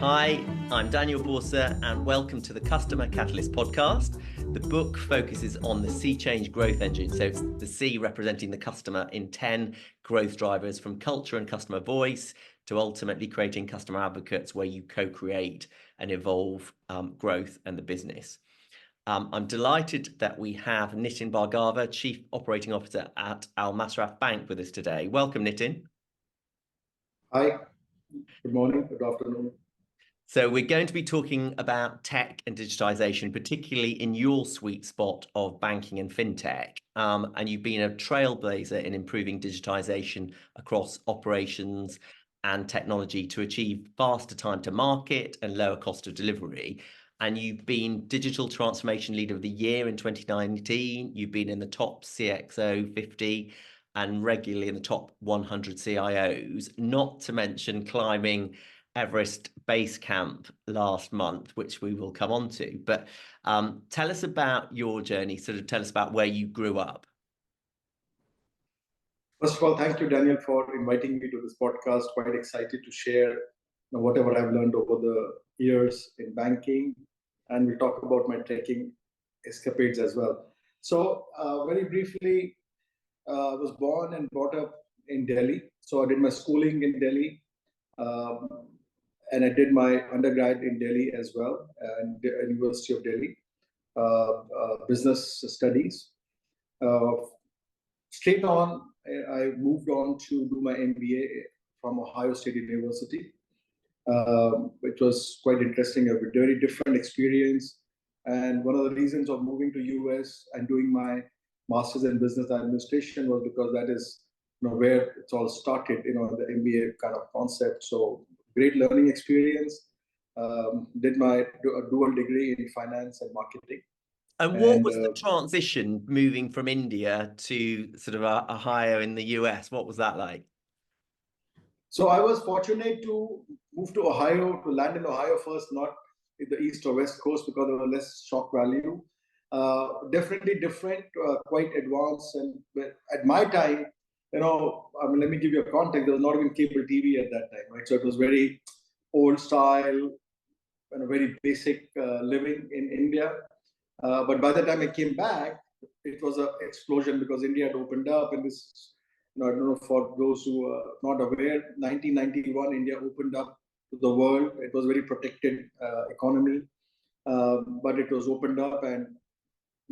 Hi, I'm Daniel Bausor, and welcome to the Customer Catalyst podcast. The book focuses on the sea change growth engine. So it's the C representing the customer in 10 growth drivers, from culture and customer voice to ultimately creating customer advocates where you co-create and evolve growth and the business. I'm delighted that we have Nitin Bhargava, Chief Operating Officer at Masraf Bank, with us today. Welcome, Nitin. Hi, good morning, good afternoon. So we're going to be talking about tech and digitization, particularly in your sweet spot of banking and fintech. And you've been a trailblazer in improving digitization across operations and technology to achieve faster time to market and lower cost of delivery. And you've been Digital Transformation Leader of the Year in 2019. You've been in the top CXO 50 and regularly in the top 100 CIOs, not to mention climbing Everest Base Camp last month, which we will come on to. But tell us about your journey, tell us about where you grew up. First of all, thank you, Daniel, for inviting me to this podcast. Quite excited to share whatever I've learned over the years in banking, and we'll talk about my trekking escapades as well. So very briefly, I was born and brought up in Delhi. So I did my schooling in Delhi. And I did my undergrad in Delhi as well, and the University of Delhi, business studies. Straight on, I moved on to do my MBA from Ohio State University, which was quite interesting, a very different experience. And one of the reasons of moving to US and doing my master's in business administration was because that is where it's all started, the MBA kind of concept. So great learning experience. Did my dual degree in finance and marketing. And what was the transition moving from India to sort of a hire in the US? What was that like? So I was fortunate to move to Ohio, to land in Ohio first, not in the East or West Coast, because there was less shock value. Definitely different, quite advanced. And at my time, let me give you a context. There was not even cable TV at that time, right? So it was very old style and a very basic living in India. But by the time I came back, it was an explosion because India had opened up. And this, I don't know, for those who are not aware, 1991, India opened up to the world. It was a very protected economy, but it was opened up and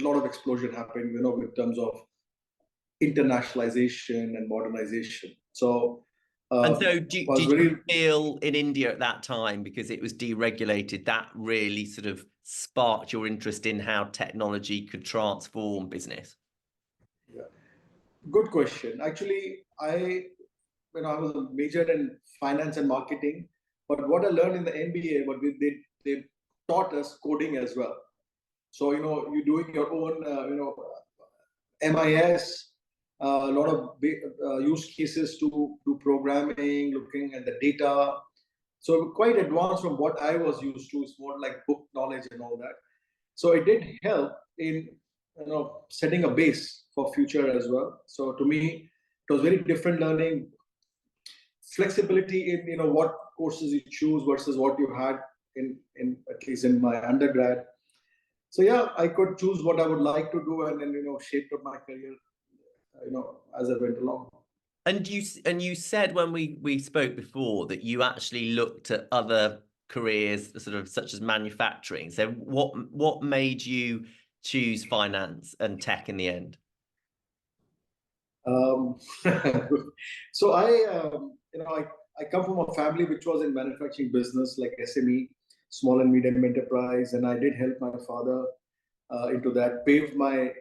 a lot of explosion happened, in terms of internationalization and modernization. So, and so did you feel in India at that time, because it was deregulated, that really sort of sparked your interest in how technology could transform business? Yeah, good question. Actually, I was a major in finance and marketing, but what I learned in the MBA, they taught us coding as well. So, you're doing your own, MIS, a lot of use cases to do programming, looking at the data. So quite advanced from what I was used to. It's more like book knowledge and all that. So it did help in setting a base for future as well. So to me, it was very different learning, flexibility in what courses you choose versus what you had in at least in my undergrad. So yeah, I could choose what I would like to do, and then shaped up my career as I went along. And you said when we spoke before that you actually looked at other careers, sort of such as manufacturing. So what made you choose finance and tech in the end? So I come from a family which was in manufacturing business, like SME, small and medium enterprise, and I did help my father into that, paved my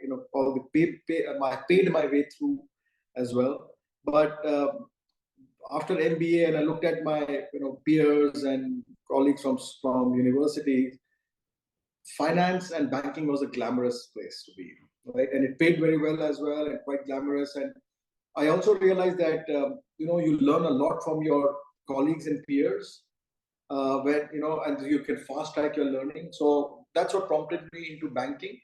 paid my way through as well. But after MBA, and I looked at my peers and colleagues from universities, finance and banking was a glamorous place to be, right? And it paid very well as well, and quite glamorous. And I also realized that you learn a lot from your colleagues and peers, when and you can fast track your learning. So that's what prompted me into banking,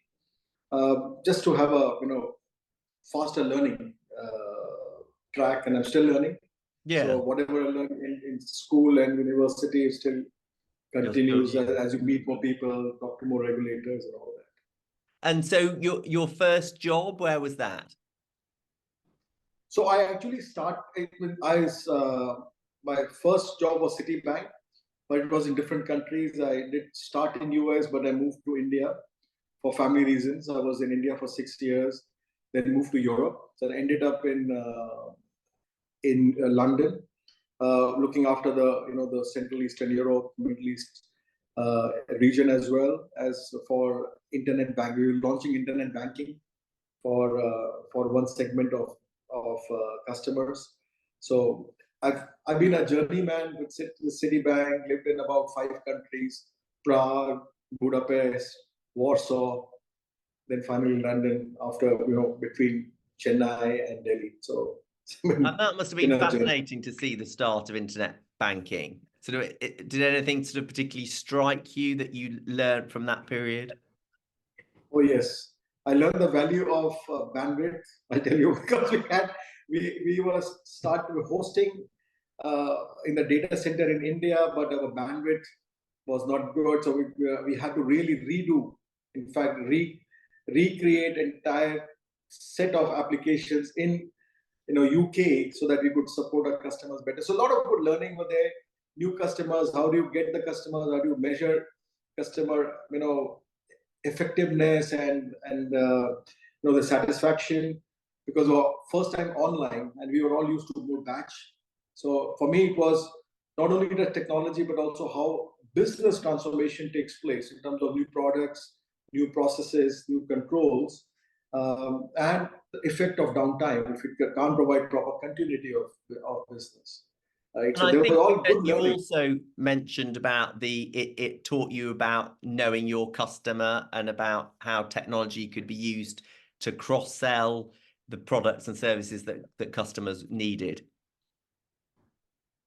just to have a faster learning track, and I'm still learning. Yeah. So whatever I learned in school and university is still continues as you meet more people, talk to more regulators and all that. And so your first job, where was that? So I actually started with, my first job was Citibank, but it was in different countries. I did start in US, but I moved to India for family reasons. I was in India for 6 years, then moved to Europe. So I ended up in London, looking after the Central Eastern Europe, Middle East region, as well as for internet banking. We were launching internet banking for one segment of customers. So I've been a journeyman with Citibank. Lived in about 5 countries: Prague, Budapest, Warsaw, then finally London. After between Chennai and Delhi. So And that must have been fascinating to see the start of internet banking. Did anything sort of particularly strike you that you learned from that period? Oh yes, I learned the value of bandwidth. I tell you, because we were hosting in the data center in India, but our bandwidth was not good, so we had to really redo. In fact, recreate entire set of applications in UK so that we could support our customers better. So a lot of good learning were there. New customers, how do you get the customers? How do you measure customer effectiveness and the satisfaction? Because our first time online, and we were all used to go batch. So for me, it was not only the technology, but also how business transformation takes place in terms of new products, new processes, new controls, and the effect of downtime if it can't provide proper continuity of business. Right? So there was all good you learning. also mentioned about it taught you about knowing your customer and about how technology could be used to cross-sell the products and services that customers needed.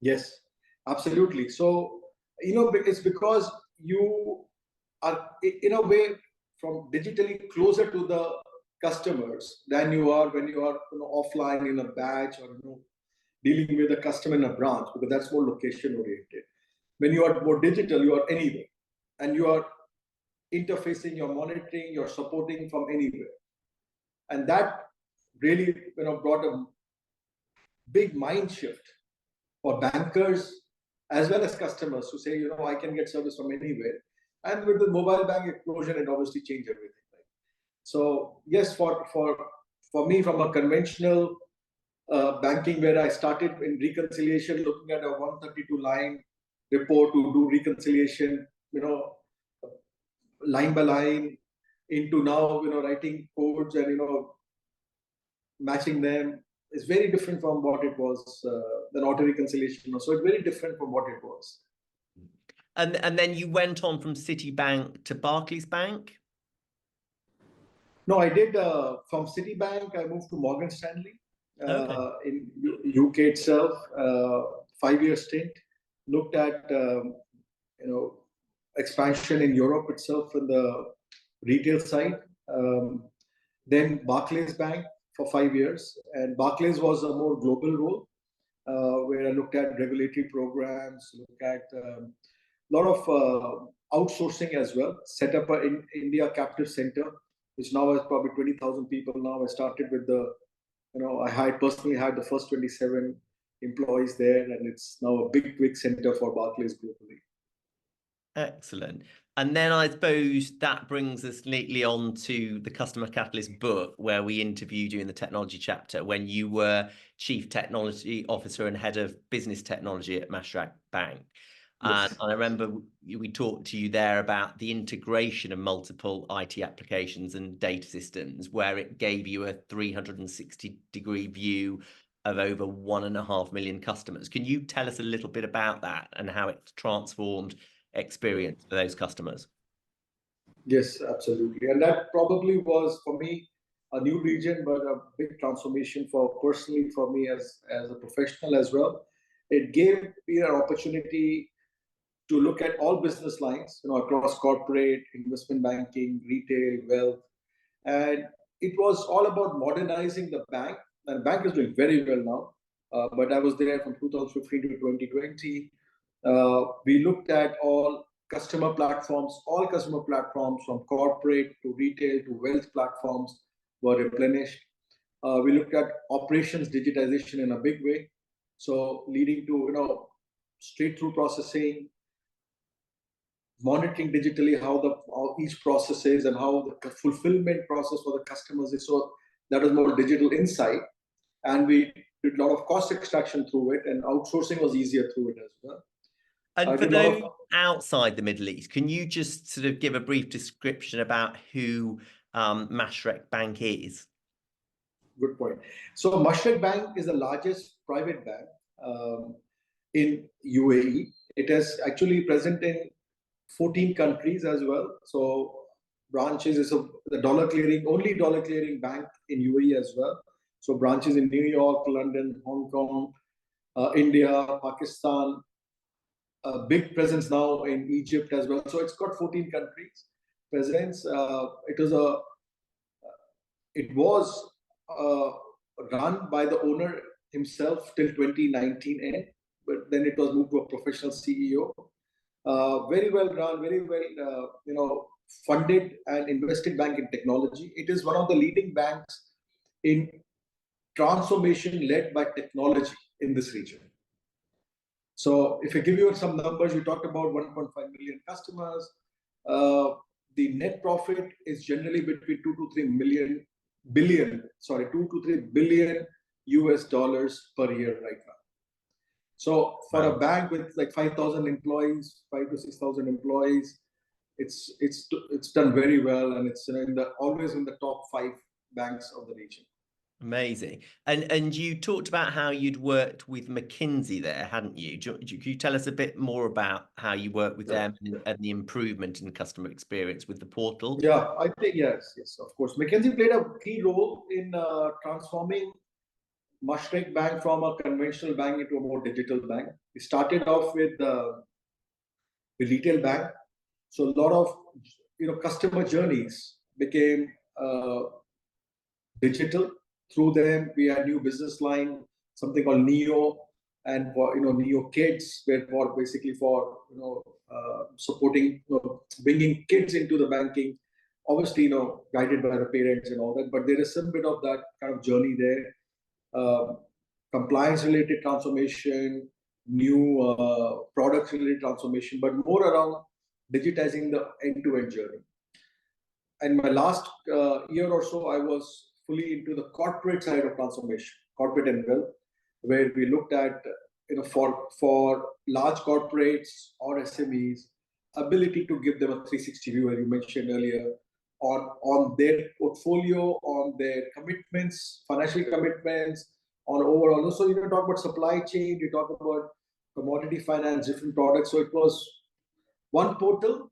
Yes, absolutely. So, it's because you are, in a way, from digitally closer to the customers than you are when you are offline in a batch or dealing with a customer in a branch, because that's more location oriented. When you are more digital, you are anywhere, and you are interfacing, you're monitoring, you're supporting from anywhere, and that really brought a big mind shift for bankers as well as customers to say, I can get service from anywhere. And with the mobile bank explosion, it obviously changed everything. Right? So yes, for me, from a conventional banking where I started in reconciliation, looking at a 132 line report to do reconciliation, line by line, into now, writing codes and, matching them, is very different from what it was, the auto reconciliation. So it's very different from what it was. And then you went on from Citibank to Barclays Bank? No, I did from Citibank, I moved to Morgan Stanley in UK itself, 5-year stint. Looked at expansion in Europe itself in the retail side. Then Barclays Bank for 5 years, and Barclays was a more global role where I looked at regulatory programs, looked at a lot of outsourcing as well. Set up an India captive center, which now has probably 20,000 people. Now I started with I personally had the first 27 employees there, and it's now a big center for Barclays globally. Excellent. And then I suppose that brings us neatly on to the Customer Catalyst book, where we interviewed you in the technology chapter when you were Chief Technology Officer and Head of Business Technology at Mashreq Bank. Yes. And I remember we talked to you there about the integration of multiple IT applications and data systems, where it gave you a 360-degree view of over 1.5 million customers. Can you tell us a little bit about that and how it transformed experience for those customers? Yes, absolutely. And that probably was, for me, a new region, but a big transformation personally for me as a professional as well. It gave me an opportunity to look at all business lines, across corporate, investment banking, retail, wealth. And it was all about modernizing the bank. And the bank is doing very well now. But I was there from 2015 to 2020. We looked at all customer platforms, all customer platforms from corporate to retail to wealth platforms were replenished. We looked at operations digitization in a big way, so leading to straight through processing, monitoring digitally how each process is and how the fulfillment process for the customers is. So that was more digital insight, and we did a lot of cost extraction through it, and outsourcing was easier through it as well. And for those outside the Middle East, can you just sort of give a brief description about who Mashreq Bank is? Good point. So Mashreq Bank is the largest private bank in UAE. It is actually present in 14 countries as well. So branches is the only dollar clearing bank in UAE as well. So branches in New York, London, Hong Kong, India, Pakistan, a big presence now in Egypt as well. So it's got 14 countries presence. It was run by the owner himself till 2019 end, but then it was moved to a professional CEO. Very well run, very well funded and invested bank in technology. It is one of the leading banks in transformation led by technology in this region. So if I give you some numbers, you talked about 1.5 million customers. The net profit is generally between 2 to 3 billion US dollars per year right now. So for a bank with like 5,000 employees, 5 to 6,000 employees, it's done very well, and it's always in the top 5 banks of the region. Amazing. And you talked about how you'd worked with McKinsey there, hadn't you? Can you tell us a bit more about how you worked with them and the improvement in customer experience with the portal? Yeah, I think yes, of course. McKinsey played a key role in transforming Mashreq Bank from a conventional bank into a more digital bank. We started off with the retail bank, so a lot of customer journeys became digital. Through them, we had new business line, something called Neo, and Neo Kids, were basically for supporting, bringing kids into the banking. Obviously, guided by the parents and all that, but there is some bit of that kind of journey there. Compliance-related transformation, new products-related transformation, but more around digitizing the end-to-end journey. And my last year or so, I was fully into the corporate side of transformation, corporate and wealth, where we looked at for large corporates or SMEs, ability to give them a 360 view, as you mentioned earlier, on their portfolio, on their commitments, financial commitments, on overall. So you talk about supply chain, you talk about commodity finance, different products. So it was one portal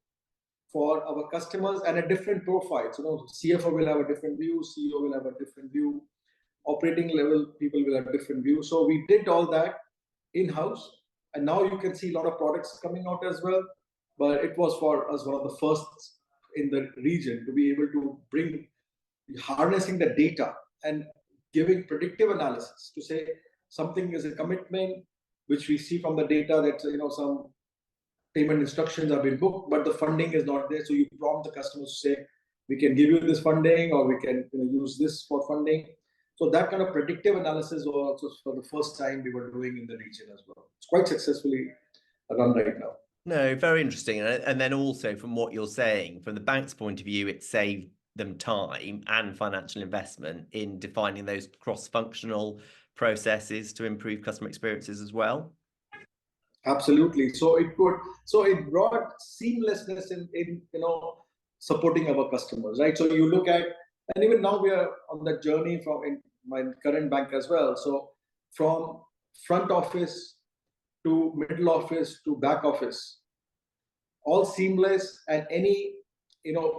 for our customers and a different profile. So CFO will have a different view, CEO will have a different view, operating level people will have a different view. So we did all that in-house, and now you can see a lot of products coming out as well. But it was for us one of the first in the region to be able to bring harnessing the data and giving predictive analysis to say something is a commitment, which we see from the data that some payment instructions have been booked, but the funding is not there. So you prompt the customers to say, we can give you this funding, or we can use this for funding. So that kind of predictive analysis was also for the first time we were doing in the region as well. It's quite successfully run right now. No, very interesting. And then also from what you're saying, from the bank's point of view, it saved them time and financial investment in defining those cross-functional processes to improve customer experiences as well. Absolutely. So it brought seamlessness in supporting our customers, right? So you look at, and even now we are on that journey in my current bank as well. So from front office to middle office to back office, all seamless, and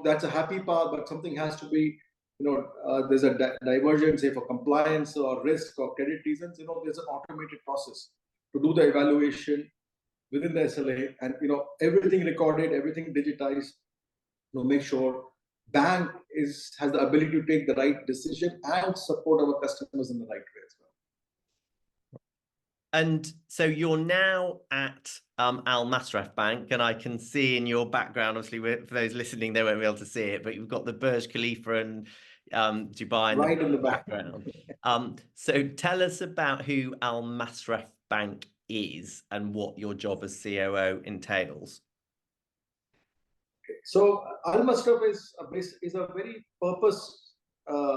that's a happy path, but something has to be, there's a divergence, say for compliance or risk or credit reasons, there's an automated process to do the evaluation within the SLA, and everything recorded, everything digitized, make sure bank has the ability to take the right decision and support our customers in the right way as well. And so you're now at Al Masraf Bank, and I can see in your background, obviously, for those listening, they won't be able to see it, but you've got the Burj Khalifa and Dubai in Right in the the back. background. So tell us about who Al Masraf Bank is and what your job as COO entails. So Al Masraf is a very purpose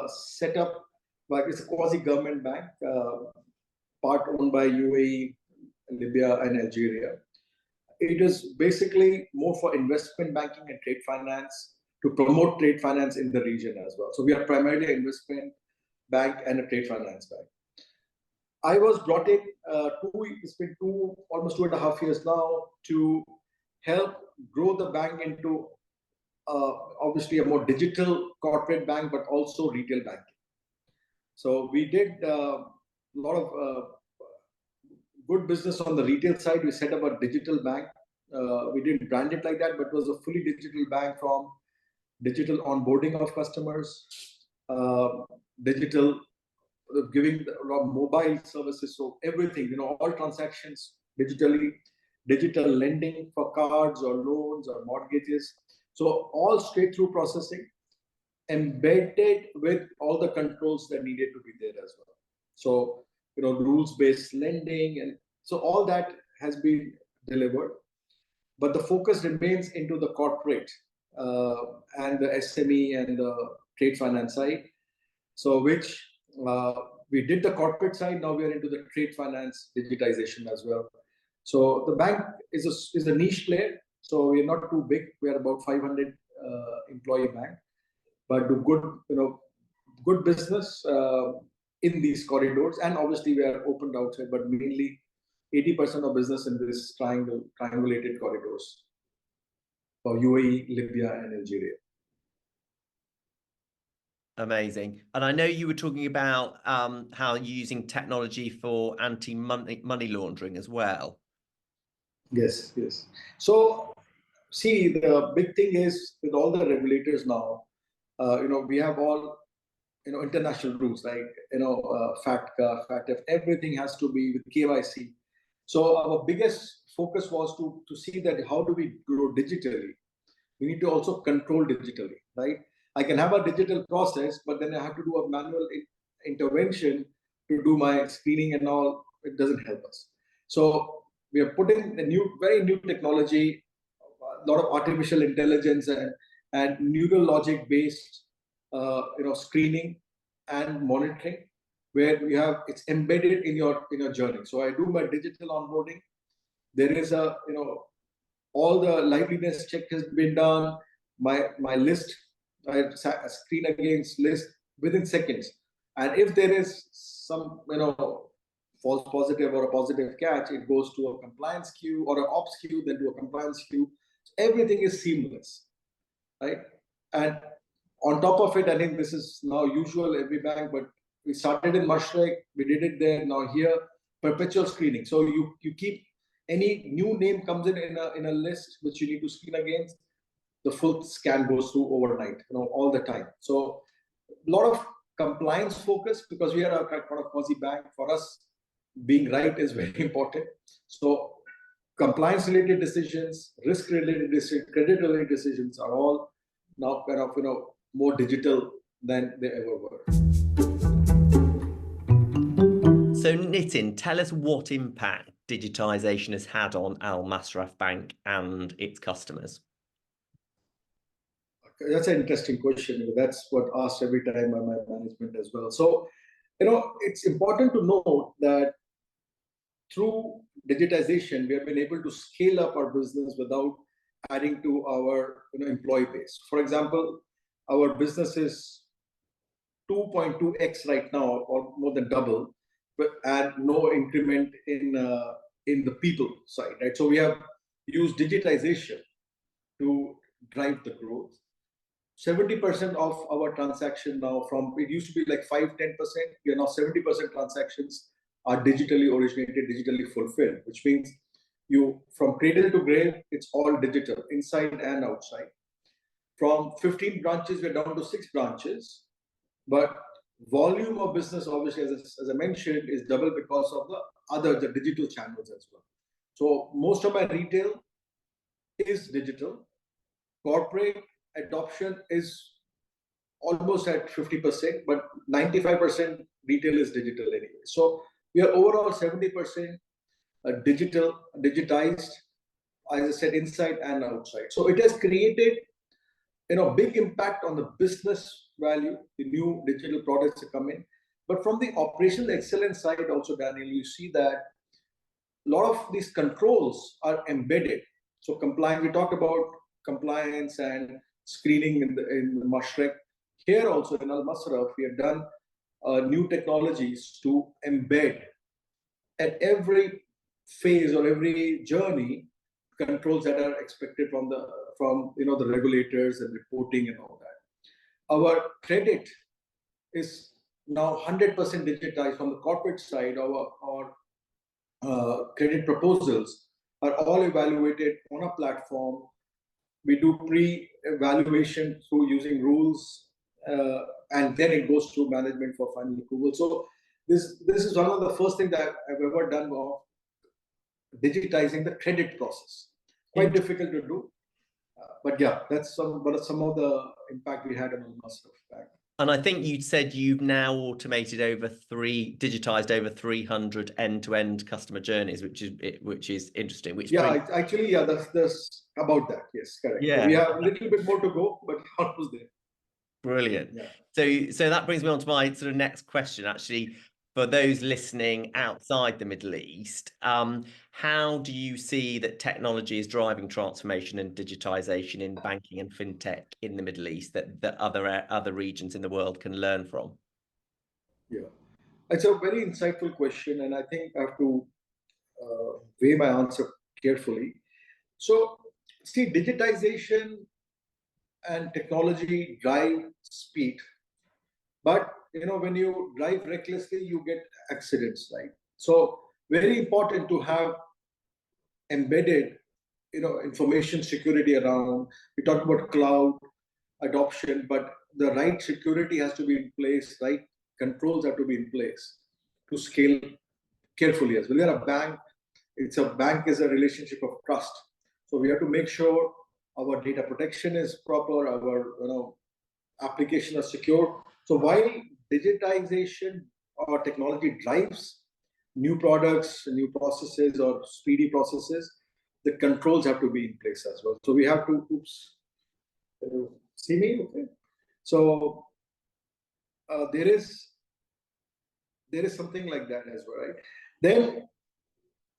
set up, but it's a quasi-government bank, part owned by UAE, Libya, and Algeria. It is basically more for investment banking and trade finance to promote trade finance in the region as well. So we are primarily an investment bank and a trade finance bank. I was brought in it's been almost 2.5 years now to help grow the bank into obviously a more digital corporate bank, but also retail banking. So we did a lot of good business on the retail side. We set up a digital bank. We didn't brand it like that, but it was a fully digital bank, from digital onboarding of customers, digital giving mobile services, so everything, all transactions digitally, digital lending for cards or loans or mortgages. So all straight through processing, embedded with all the controls that needed to be there as well. So, rules-based lending, and so all that has been delivered. But the focus remains into the corporate and the SME and the trade finance side. So which we did the corporate side, now we are into the trade finance digitization as well. So the bank is a niche player. So we're not too big. We are about 500 employee bank, but do good business in these corridors. And obviously we are opened outside, but mainly 80% of business in this triangulated corridors for UAE, Libya, and Algeria. Amazing. And I know you were talking about how you're using technology for anti-money laundering as well. Yes, yes. So, see, the big thing is with all the regulators now, we have all, international rules like, FATCA, FATF, everything has to be with KYC. So our biggest focus was to see that how do we grow digitally? We need to also control digitally, right? I can have a digital process, but then I have to do a manual intervention to do my screening and all. It doesn't help us. So we are putting a very new technology, a lot of artificial intelligence and neural logic based, screening and monitoring, where it's embedded in your journey. So I do my digital onboarding. There is all the liveliness check has been done. My list, I screen against list within seconds. And if there is some, false positive or a positive catch, it goes to a compliance queue or an ops queue, then to a compliance queue. Everything is seamless, right? And on top of it, I think this is now usual every bank, but we started in Mashreq, we did it there. Now here, perpetual screening. So you keep any new name comes in a list which you need to screen against, the full scan goes through overnight, all the time. So a lot of compliance focus, because we are a kind of quasi bank. For us, being right is very important. So compliance related decisions, risk related decisions, credit related decisions are all now kind of more digital than they ever were. So Nitin, tell us what impact digitisation has had on Al Masraf Bank and its customers. That's an interesting question. That's what asked every time by my management as well. So, it's important to note that through digitization, we have been able to scale up our business without adding to our employee base. For example, our business is 2.2x right now, or more than double, and no increment in the people side, right? So we have used digitization to drive the growth. 70% of our transaction now, from it used to be like 5-10%, we are now 70% transactions are digitally originated, digitally fulfilled, which means from cradle to grave, it's all digital, inside and outside. From 15 branches, we're down to 6 branches, but volume of business, obviously, as I mentioned, is double because of the the digital channels as well. So most of my retail is digital. Corporate adoption is almost at 50%, but 95% retail is digital anyway. So we are overall 70% digitized, as I said, inside and outside. So it has created, big impact on the business value. The new digital products are coming, but from the operational excellence side also, Daniel, you see that a lot of these controls are embedded. So compliance, we talked about compliance and screening in Mashreq. Here also in Al Masraf, we have done new technologies to embed at every phase or every journey controls that are expected from the regulators and reporting and all that. Our credit is now 100% digitized from the corporate side. Our credit proposals are all evaluated on a platform. We do pre-evaluation through using rules, and then it goes through management for final approval. So this is one of the first things that I've ever done of digitizing the credit process. Quite difficult to do, but yeah, that's some of the impact we had on the Masraf Bank. And I think you said you've now digitized over 300 end-to-end customer journeys, which is interesting. That's about that. Yes, correct. Yeah, we have a little bit more to go, but almost there. Brilliant. Yeah. So that brings me on to my sort of next question, actually. For those listening outside the Middle East, how do you see that technology is driving transformation and digitization in banking and fintech in the Middle East that other regions in the world can learn from? Yeah, it's a very insightful question, and I think I have to weigh my answer carefully. So, see, digitization and technology drive speed, but when you drive recklessly, you get accidents, right? So very important to have embedded information security around. We talk about cloud adoption, but the right security has to be in place, right controls have to be in place to scale carefully as well. We are a bank. Bank is a relationship of trust, so we have to make sure our data protection is proper, our application are secure. So while digitization or technology drives new products, new processes, or speedy processes, the controls have to be in place as well. So we have to, see me? Okay. So there is something like that as well, right? Then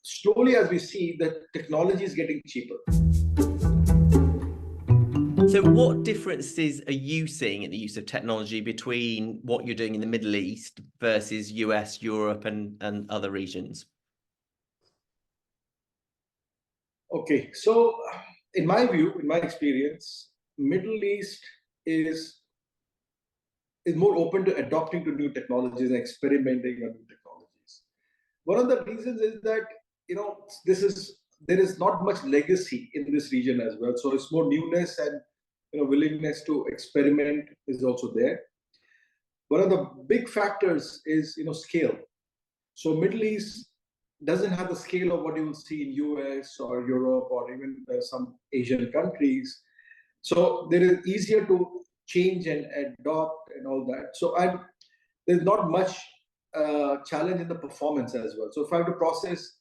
slowly, as we see, that technology is getting cheaper. So what differences are you seeing in the use of technology between what you're doing in the Middle East versus US, Europe, and other regions? Okay, so in my view, in my experience, Middle East is more open to adopting to new technologies and experimenting on new technologies. One of the reasons is that there is not much legacy in this region as well. So it's more newness and willingness to experiment is also there. One of the big factors is scale. So Middle East doesn't have the scale of what you will see in US or Europe or even some Asian countries. So there is easier to change and adopt and all that. So there's not much challenge in the performance as well. So if I have to process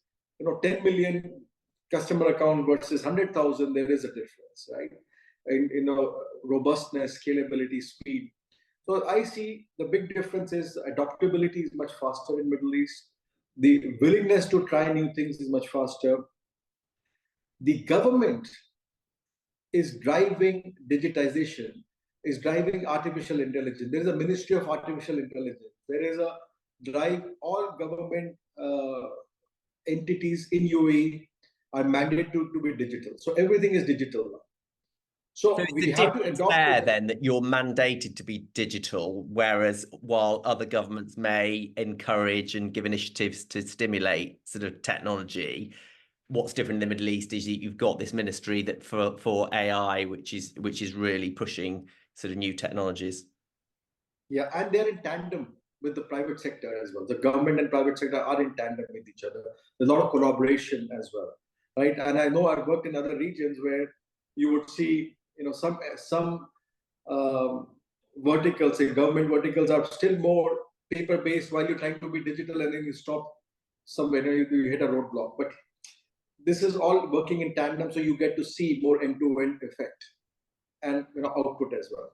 10 million customer account versus 100,000, there is a difference, right? In robustness, scalability, speed. So I see the big difference is adaptability is much faster in Middle East. The willingness to try new things is much faster. The government is driving digitization, is driving artificial intelligence. There is a Ministry of Artificial Intelligence. There is a drive. All government entities in UAE are mandated to be digital. So everything is digital now. So we have to adopt there then that you're mandated to be digital, whereas while other governments may encourage and give initiatives to stimulate sort of technology, what's different in the Middle East is you've got this ministry that for AI, which is really pushing sort of new technologies. Yeah, and they're in tandem with the private sector as well. The government and private sector are in tandem with each other. There's a lot of collaboration as well, right? And I know I've worked in other regions where you would see, some verticals, say government verticals, are still more paper-based while you're trying to be digital, and then you stop somewhere, you hit a roadblock. But this is all working in tandem, so you get to see more end-to-end effect and output as well.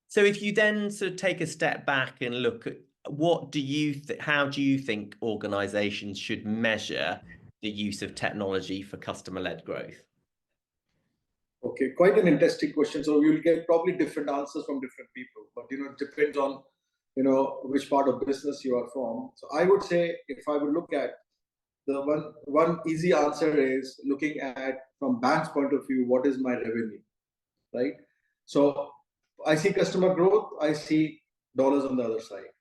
So if you then sort of take a step back and look at how do you think organizations should measure the use of technology for customer-led growth? Okay, quite an interesting question. So you'll get probably different answers from different people, but it depends on which part of business you are from. So I would say, if I would look at the one easy answer is looking at, from bank's point of view, what is my revenue, right? So I see customer growth, I see dollars on the other side.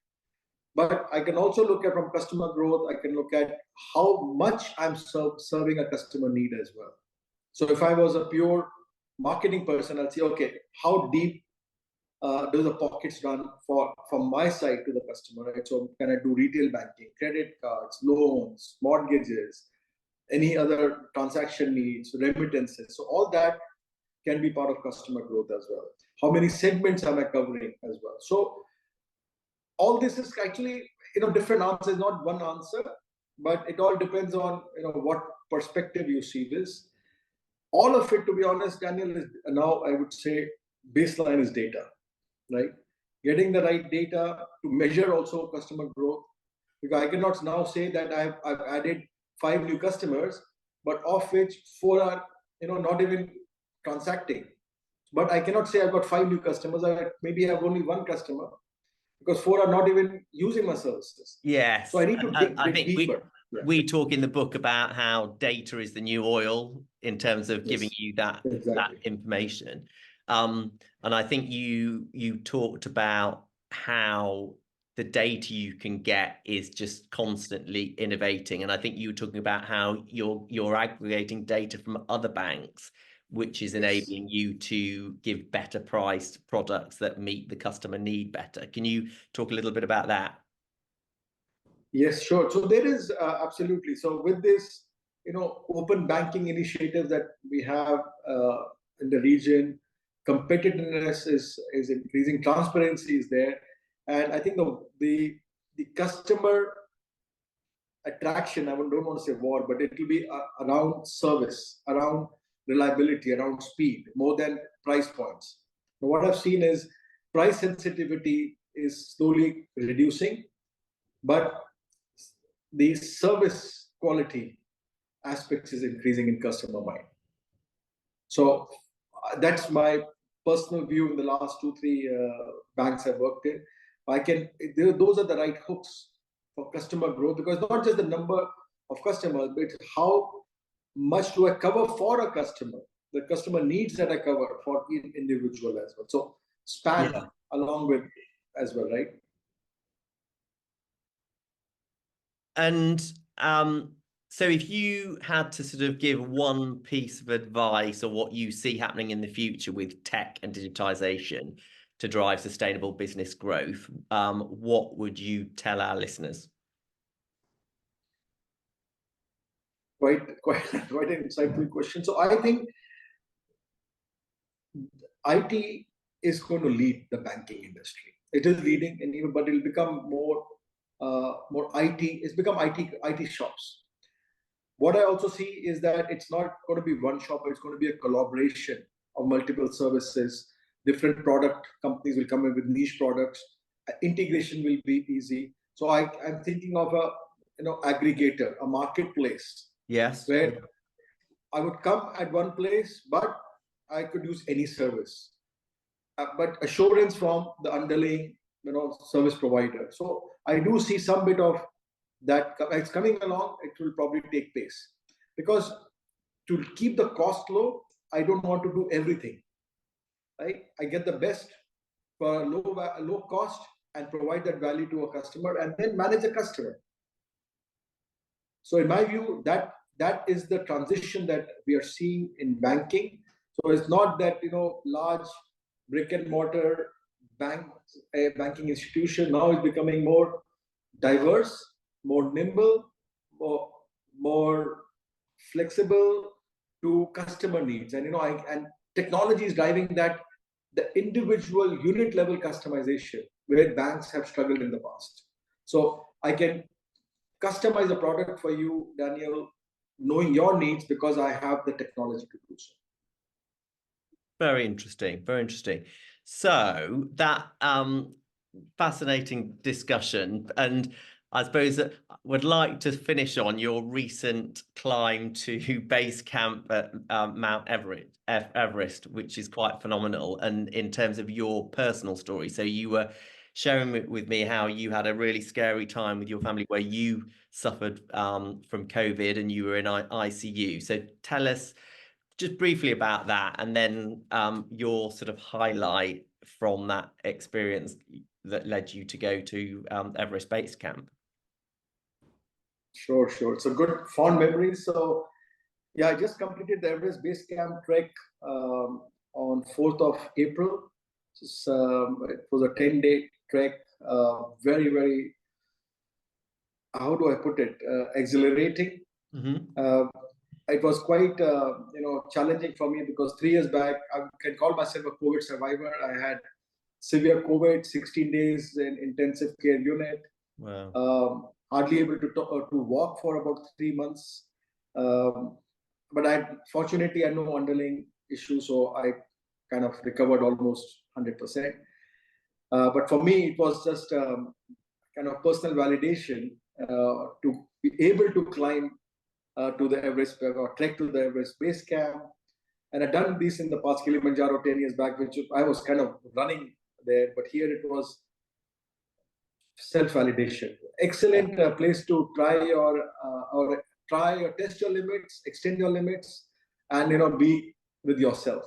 But I can also look at, from customer growth, I can look at how much I'm serving a customer need as well. So if I was a pure marketing person, I'll say, okay, how deep do the pockets run from my side to the customer, right? So can I do retail banking, credit cards, loans, mortgages, any other transaction needs, remittances? So all that can be part of customer growth as well. How many segments am I covering as well? So all this is actually, different answers, not one answer, but it all depends on, what perspective you see this. All of it, to be honest, Daniel, is now, I would say, baseline is data, right? Getting the right data to measure also customer growth. Because I cannot now say that I've added 5 new customers, but of which 4 are, not even transacting. But I cannot say I've got 5 new customers. Maybe I have only 1 customer, because 4 are not even using my services. Yes. So I need to dig deeper. We talk in the book about how data is the new oil in terms of giving you that information. And I think you talked about how the data you can get is just constantly innovating. And I think you were talking about how you're aggregating data from other banks, which is enabling you to give better priced products that meet the customer need better. Can you talk a little bit about that? Yes, sure. So there is absolutely. So with this, open banking initiative that we have in the region, competitiveness is increasing, transparency is there, and I think the customer attraction, I don't want to say war, but it will be around service, around reliability, around speed, more than price points. Now, what I've seen is price sensitivity is slowly reducing, but the service quality aspects is increasing in customer mind. So that's my personal view in the last 2-3 banks I've worked in. Those are the right hooks for customer growth, because not just the number of customers, but how much do I cover for a customer, the customer needs that I cover for individual as well. So span along with as well, right? And so if you had to sort of give one piece of advice, or what you see happening in the future with tech and digitization to drive sustainable business growth, what would you tell our listeners? Quite an insightful question. So I think IT is going to lead the banking industry. It is leading, but it'll become more IT. It's become IT shops. What I also see is that it's not going to be one shop. It's going to be a collaboration of multiple services. Different product companies will come in with niche products. Integration will be easy. So I'm thinking of a aggregator, a marketplace. Yes. Where I would come at one place, but I could use any service. But assurance from the underlying service provider. So I do see some bit of that. It's coming along. It will probably take pace, because to keep the cost low, I don't want to do everything. Right? I get the best for a low cost and provide that value to a customer, and then manage a customer. So in my view, that is the transition that we are seeing in banking. So it's not that large brick and mortar banking institution now is becoming more diverse, more nimble, more flexible to customer needs. And and technology is driving that, the individual unit level customization where banks have struggled in the past. So I can customize a product for you, Daniel, knowing your needs because I have the technology to do so. Very interesting. Very interesting. So that fascinating discussion, and I suppose I would like to finish on your recent climb to base camp at Mount Everest, which is quite phenomenal. And in terms of your personal story, so you were sharing with me how you had a really scary time with your family where you suffered from COVID and you were in ICU. So tell us just briefly about that, and then your sort of highlight from that experience that led you to go to Everest Base Camp. Sure. It's a good fond memory. So yeah, I just completed the Everest Base Camp trek on 4th of April. It was a 10-day trek, very, very, how do I put it, exhilarating. Mm-hmm. It was quite, challenging for me because 3 years back, I can call myself a COVID survivor. I had severe COVID, 16 days in intensive care unit. Wow. Hardly able to walk for about 3 months. But fortunately, I had no underlying issues, so I kind of recovered almost 100%. But for me, it was just kind of personal validation to be able to climb to the Everest or trek to the Everest Base Camp. And I've done this in the past, Kilimanjaro 10 years back, which I was kind of running there. But here it was self-validation. Excellent place to try or test your limits, extend your limits, and be with yourself.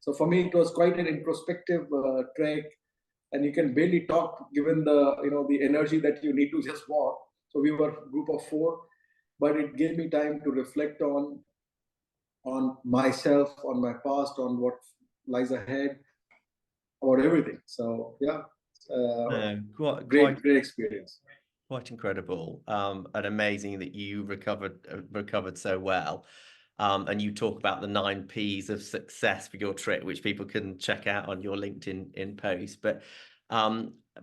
So for me, it was quite an introspective trek, and you can barely talk given the energy that you need to just walk. So we were a group of 4, but it gave me time to reflect on myself, on my past, on what lies ahead, about everything. So yeah, great experience. Quite incredible, and amazing that you recovered so well. And you talk about the 9 Ps of success for your trip, which people can check out on your LinkedIn post. But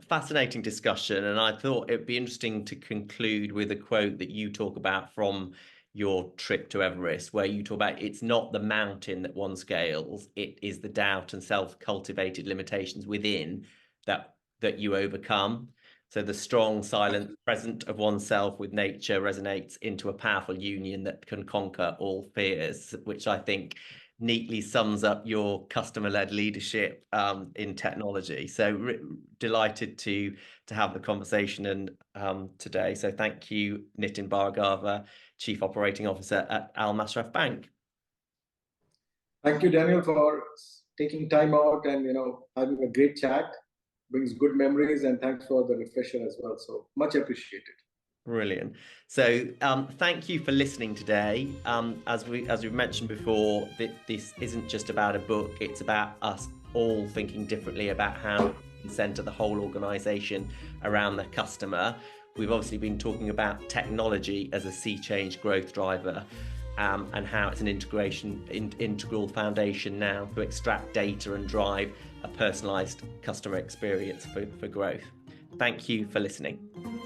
fascinating discussion, and I thought it'd be interesting to conclude with a quote that you talk about from your trip to Everest, where you talk about it's not the mountain that one scales, it is the doubt and self-cultivated limitations within that you overcome. So the strong, silent present of oneself with nature resonates into a powerful union that can conquer all fears, which I think neatly sums up your customer-led leadership in technology. So delighted to have the conversation and today. So thank you, Nitin Bhargava, Chief Operating Officer at Al Masraf Bank. Thank you, Daniel, for taking time out and having a great chat. Brings good memories, and thanks for the refresher as well. So much appreciated. Brilliant. So thank you for listening today. As we've mentioned before, this isn't just about a book, it's about us all thinking differently about how we can center the whole organization around the customer. We've obviously been talking about technology as a sea change growth driver, and how it's an integral foundation now to extract data and drive a personalized customer experience for growth. Thank you for listening.